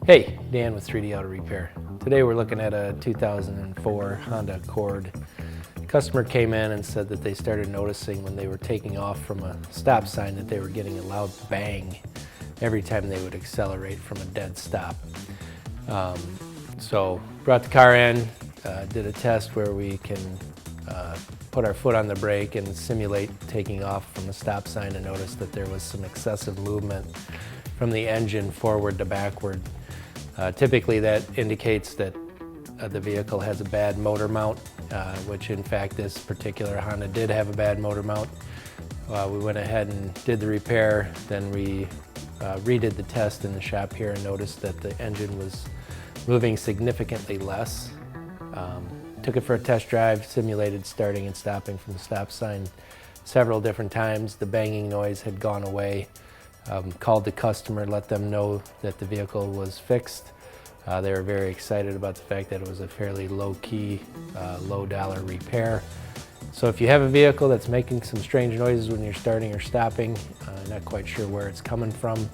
Hey, Dan with 3D Auto Repair. Today we're looking at a 2004 Honda Accord. The customer came in and said that they started noticing when they were taking off from a stop sign that they were getting a loud bang every time they would accelerate from a dead stop. So brought the car in, did a test where we can put our foot on the brake and simulate taking off from a stop sign, and noticed that there was some excessive movement from the engine forward to backward. Typically that indicates that the vehicle has a bad motor mount, which in fact this particular Honda did have a bad motor mount. We went ahead and did the repair, then we redid the test in the shop here and noticed that the engine was moving significantly less. Took it for a test drive, simulated starting and stopping from the stop sign several different times. The banging noise had gone away. Called the customer, let them know that the vehicle was fixed. They were very excited about the fact that it was a fairly low-key, low-dollar repair. So if you have a vehicle that's making some strange noises when you're starting or stopping, not quite sure where it's coming from,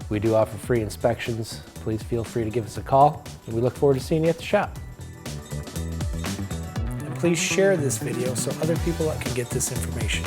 we do offer free inspections. Please feel free to give us a call, and we look forward to seeing you at the shop. And please share this video so other people can get this information.